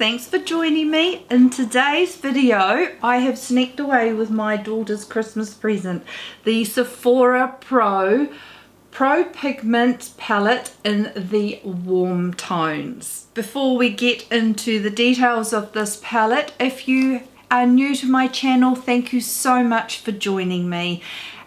thanks for joining me. In today's video, I have sneaked away with my daughter's Christmas present, the Sephora Pro Pigment palette in the warm tones. Before we get into the details of this palette, if you are new to my channel, thank you so much for joining me.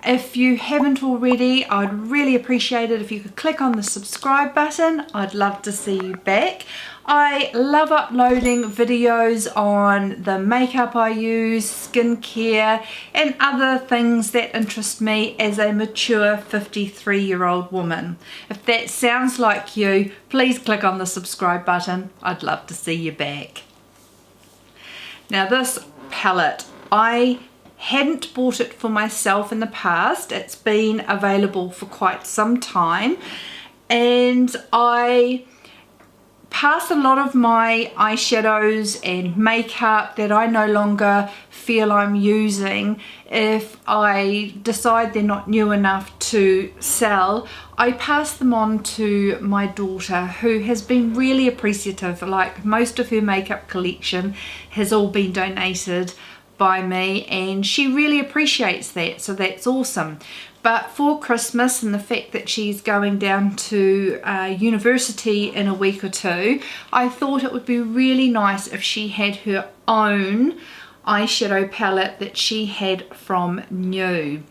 If you haven't already, I'd really appreciate it if you could click on the subscribe button. I'd love to see you back. I love uploading videos on the makeup I use, skincare, and other things that interest me as a mature 53-year-old woman. If that sounds like you, please click on the subscribe button. I'd love to see you back. Now this palette, I hadn't bought it for myself in the past. It's been available for quite some time, and I pass a lot of my eyeshadows and makeup that I no longer feel I'm using. If I decide they're not new enough to sell, I pass them on to my daughter, who has been really appreciative. Like, most of her makeup collection has all been donated by me, and she really appreciates that, so that's awesome. But for Christmas, and the fact that she's going down to university in a week or two, I thought it would be really nice if she had her own eyeshadow palette that she had from new.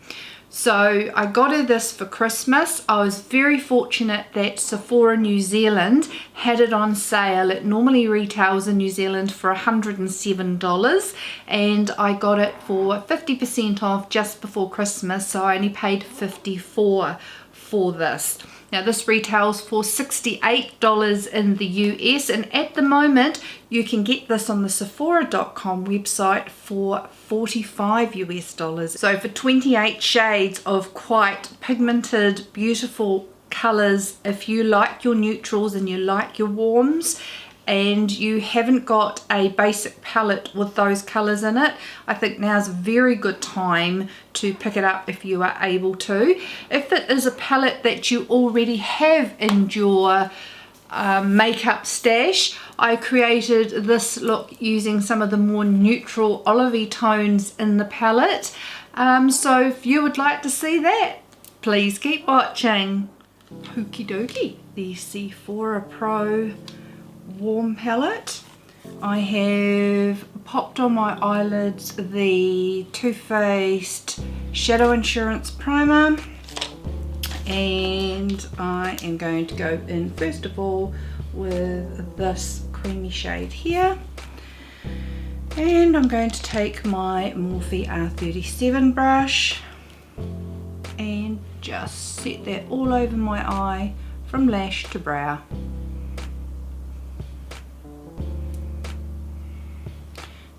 So I got her this for Christmas. I was very fortunate that Sephora New Zealand had it on sale. It normally retails in New Zealand for $107, and I got it for 50% off just before Christmas, so I only paid $54 for this. Now this retails for $68 in the US, and at the moment you can get this on the Sephora.com website for $45 US. So for 28 shades of quite pigmented, beautiful colors, if you like your neutrals and you like your warms, and you haven't got a basic palette with those colors in it, I think now's a very good time to pick it up if you are able to. If it is a palette that you already have in your makeup stash, I created this look using some of the more neutral olivey tones in the palette. So if you would like to see that, please keep watching. Okie dokie, the Sephora Pro warm palette. I have popped on my eyelids the Too Faced Shadow Insurance Primer, and I am going to go in first of all with this creamy shade here, and I'm going to take my Morphe R37 brush and just set that all over my eye from lash to brow.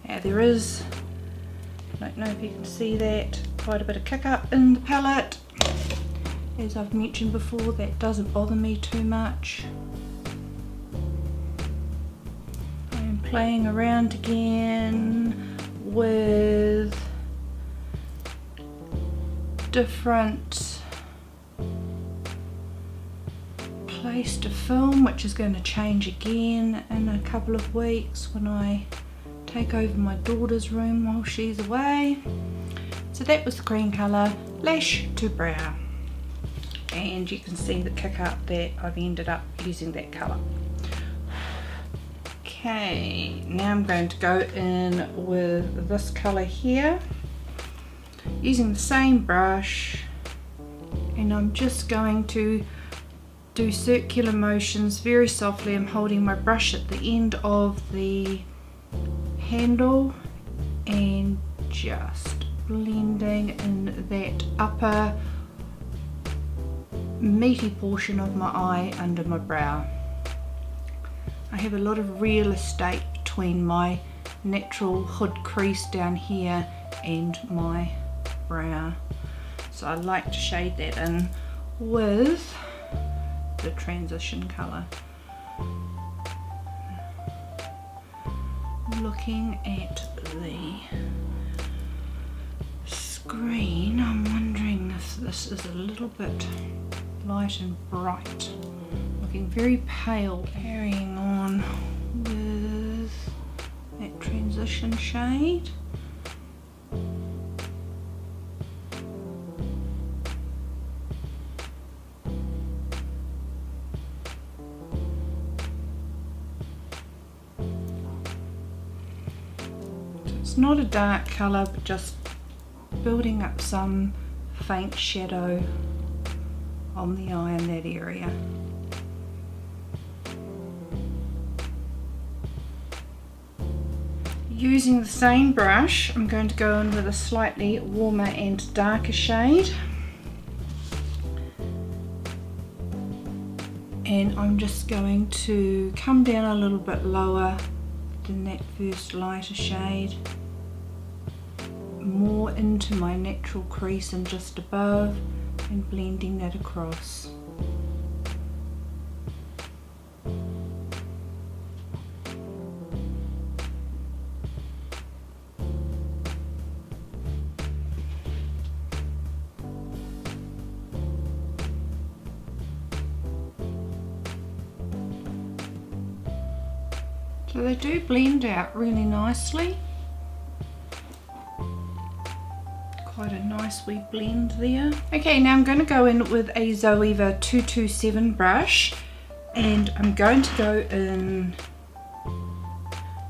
Now there is, I don't know if you can see that, quite a bit of kick up in the palette. As I've mentioned before, that doesn't bother me too much. I'm playing around again with different place to film, which is going to change again in a couple of weeks when I take over my daughter's room while she's away. So that was the cream colour, lash to brow, and you can see the kick up that I've ended up using that colour. Okay, now I'm going to go in with this colour here using the same brush, and I'm just going to do circular motions very softly. I'm holding my brush at the end of the handle and just blending in that upper meaty portion of my eye under my brow. I have a lot of real estate between my natural hood crease down here and my brow, so I like to shade that in with the transition colour. Looking at the screen, I'm wondering if this is a little bit light and bright, looking very pale. Carrying on with aesthetician shade. It's not a dark colour, but just building up some faint shadow on the eye in that area. Using the same brush, I'm going to go in with a slightly warmer and darker shade. And I'm just going to come down a little bit lower than that first lighter shade, more into my natural crease and just above, and blending that across. So they do blend out really nicely. Quite a nice wee blend there. Okay, now I'm going to go in with a Zoeva 227 brush, and I'm going to go in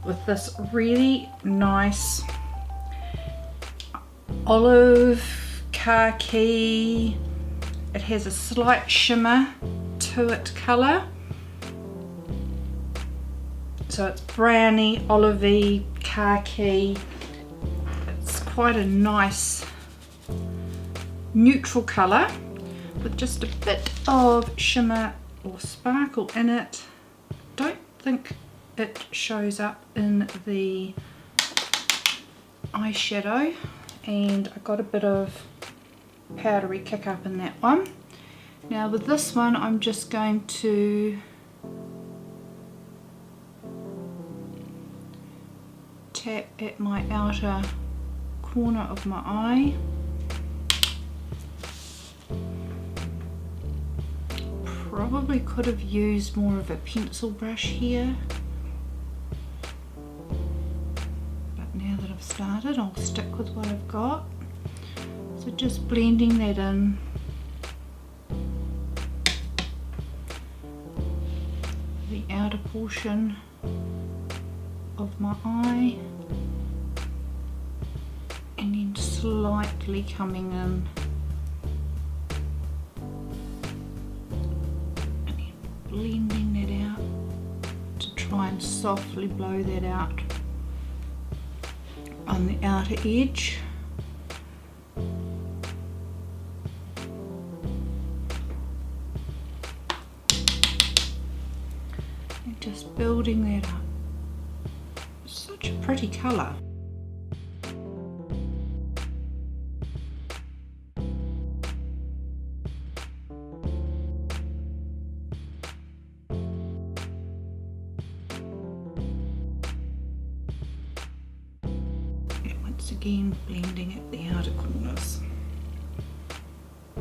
with this really nice olive khaki. It has a slight shimmer to it colour. So it's browny, olivey, khaki. It's quite a nice neutral colour with just a bit of shimmer or sparkle in it. Don't think it shows up in the eyeshadow, and I got a bit of powdery kick up in that one. Now with this one, I'm just going to tap at my outer corner of my eye. Probably could have used more of a pencil brush here, but now that I've started, I'll stick with what I've got. So just blending that in. The outer portion of my eye, and then slightly coming in and then blending that out to try and softly blow that out on the outer edge. And just building that up. Such a pretty colour. And once again blending at the outer corners. I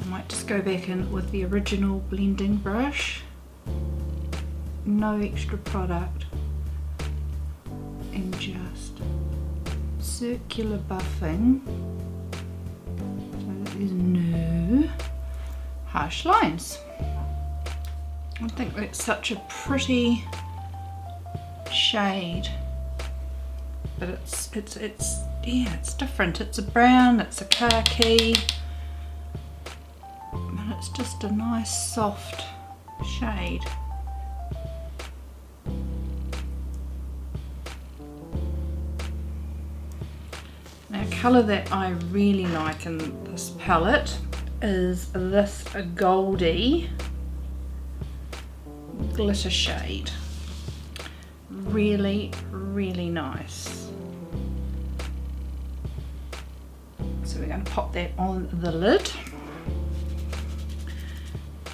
might just go back in with the original blending brush. No extra product. And just circular buffing so that there's no harsh lines. I think that's such a pretty shade, but it's different. It's a brown, it's a khaki, but it's just a nice soft shade. Now, a colour that I really like in this palette is this goldy glitter shade. Really, really nice. So we're going to pop that on the lid.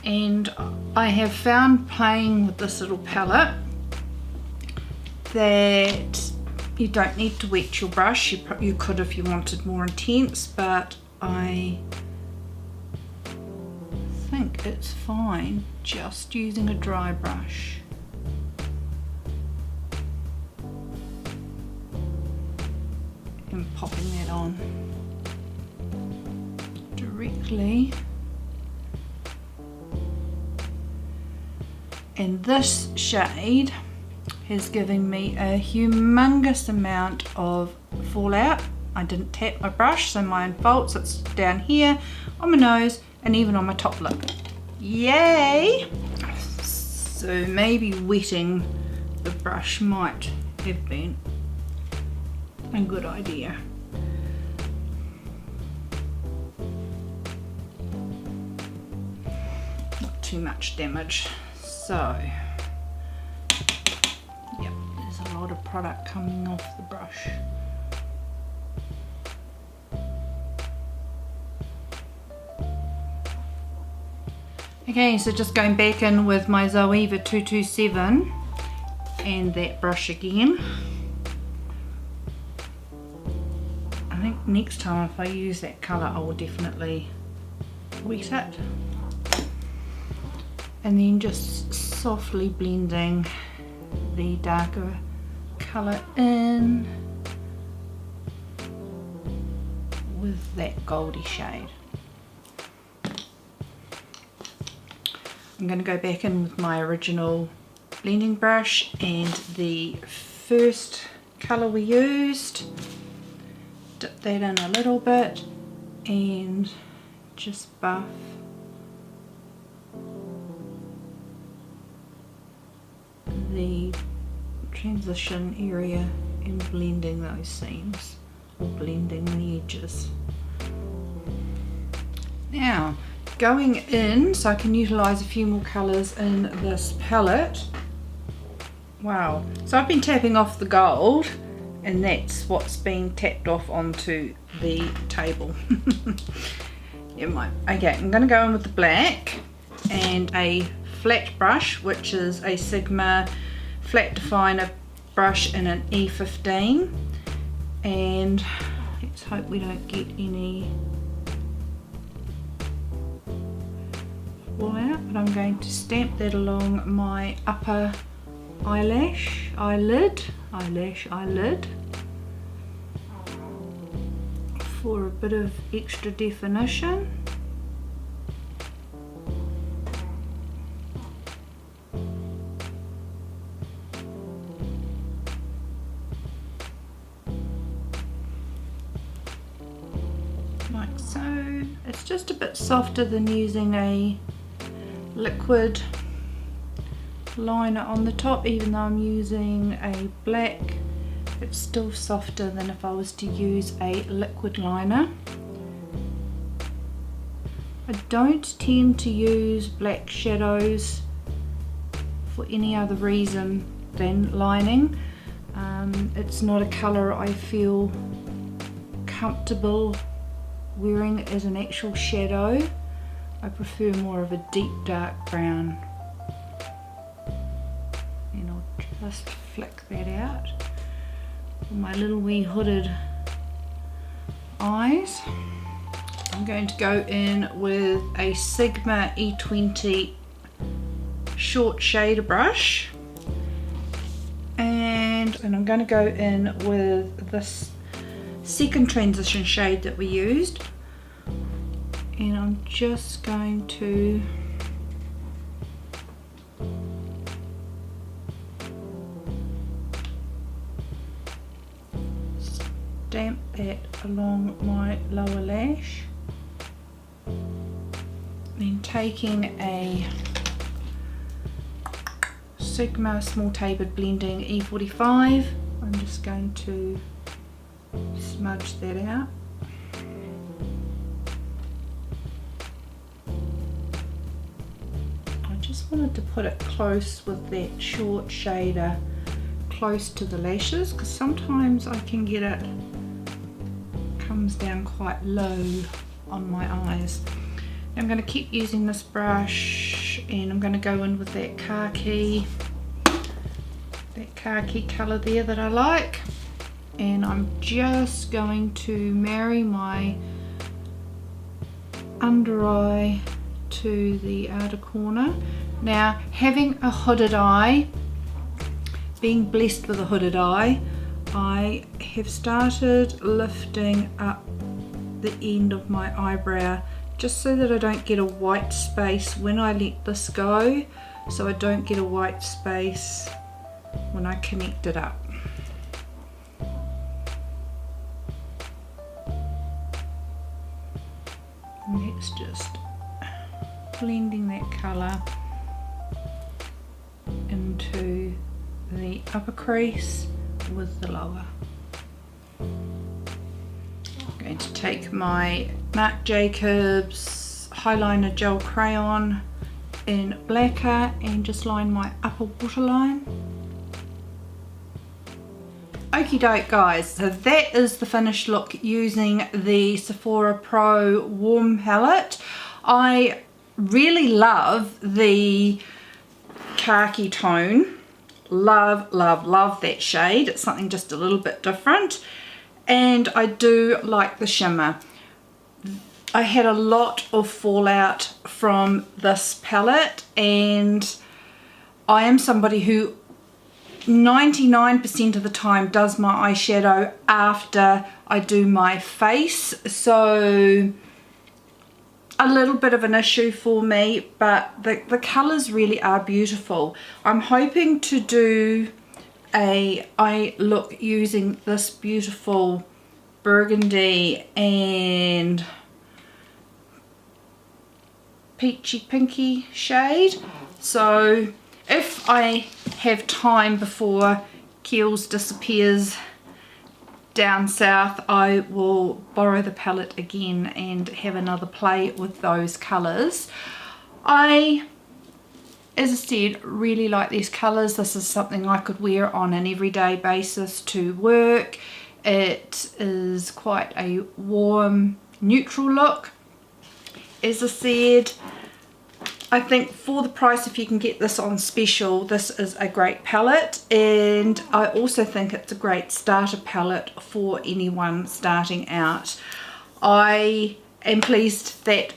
And I have found playing with this little palette that you don't need to wet your brush. You could if you wanted more intense, but I think it's fine just using a dry brush. and popping that on directly. And this shade is giving me a humongous amount of fallout. I didn't tap my brush, so mine faults. It's down here, on my nose, and even on my top lip. Yay! So maybe wetting the brush might have been a good idea. Not too much damage. So, yep, there's a lot of product coming off the brush. Okay, so just going back in with my Zoeva 227 and that brush again. I think next time if I use that colour I will definitely wet it. And then just softly blending the darker colour in with that goldy shade. I'm going to go back in with my original blending brush and the first colour we used, dip that in a little bit and just buff the transition area and blending those seams, or blending the edges. Now going in, so I can utilise a few more colours in this palette. Wow, so I've been tapping off the gold and that's what's being tapped off onto the table. Okay, I'm going to go in with the black and a flat brush, which is a Sigma flat definer brush in an E15, and let's hope we don't get any fallout, but I'm going to stamp that along my upper eyelid for a bit of extra definition. Like so. It's just a bit softer than using a liquid liner on the top, even though I'm using a black, it's still softer than if I was to use a liquid liner. I don't tend to use black shadows for any other reason than lining. It's not a colour I feel comfortable wearing as an actual shadow. I prefer more of a deep dark brown. And I'll just flick that out for my little wee hooded eyes. I'm going to go in with a Sigma E20 short shader brush, and I'm going to go in with this second transition shade that we used, and I'm just going to stamp that along my lower lash. Then taking a Sigma small tapered blending E45, I'm just going to smudge that out. I just wanted to put it close with that short shader, close to the lashes, because sometimes I can get it comes down quite low on my eyes. I'm going to keep using this brush, and I'm going to go in with that khaki colour there that I like, and I'm just going to marry my under eye to the outer corner. Now, having a hooded eye, being blessed with a hooded eye, I have started lifting up the end of my eyebrow just so that I don't get a white space when I let this go, so I don't get a white space when I connect it up. And that's just blending that colour into the upper crease with the lower. I'm going to take my Marc Jacobs Highliner Gel Crayon in Blacker and just line my upper waterline. Okie doke guys, so that is the finished look using the Sephora Pro Warm Palette. I really love the khaki tone. Love, love, love that shade. It's something just a little bit different. And I do like the shimmer. I had a lot of fallout from this palette, and I am somebody who 99% of the time does my eyeshadow after I do my face, so a little bit of an issue for me, but the colours really are beautiful. I'm hoping to do a eye look using this beautiful burgundy and peachy pinky shade. So if I have time before Kiehl's disappears down south, I will borrow the palette again and have another play with those colours. As I said, really like these colours. This is something I could wear on an everyday basis to work. It is quite a warm, neutral look. As I said, I think for the price, if you can get this on special, this is a great palette, and I also think it's a great starter palette for anyone starting out. I am pleased that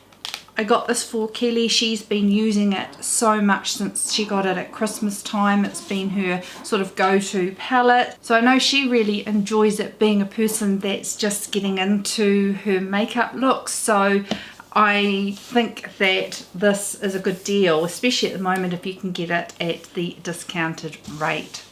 I got this for Kelly. She's been using it so much since she got it at Christmas time. It's been her sort of go-to palette. So I know she really enjoys it, being a person that's just getting into her makeup looks. So I think that this is a good deal, especially at the moment if you can get it at the discounted rate.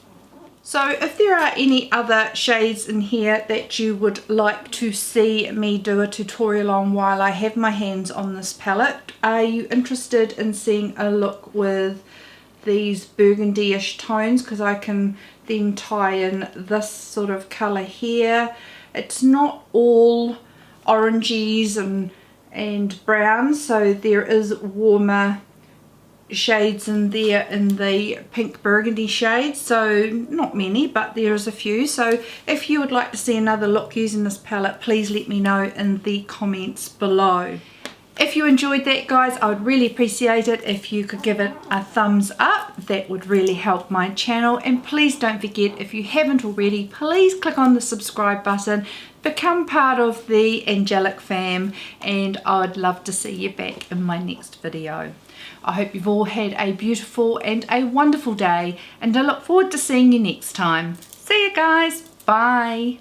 So if there are any other shades in here that you would like to see me do a tutorial on while I have my hands on this palette, are you interested in seeing a look with these burgundy-ish tones? Because I can then tie in this sort of colour here. It's not all oranges and browns, so there is warmer shades in there in the pink burgundy shade, so not many, but there is a few. So if you would like to see another look using this palette, please let me know in the comments below. If you enjoyed that guys, I would really appreciate it if you could give it a thumbs up. That would really help my channel, and please don't forget, if you haven't already, please click on the subscribe button, become part of the angelic fam, and I would love to see you back in my next video. I hope you've all had a beautiful and a wonderful day, and I look forward to seeing you next time. See you guys, bye.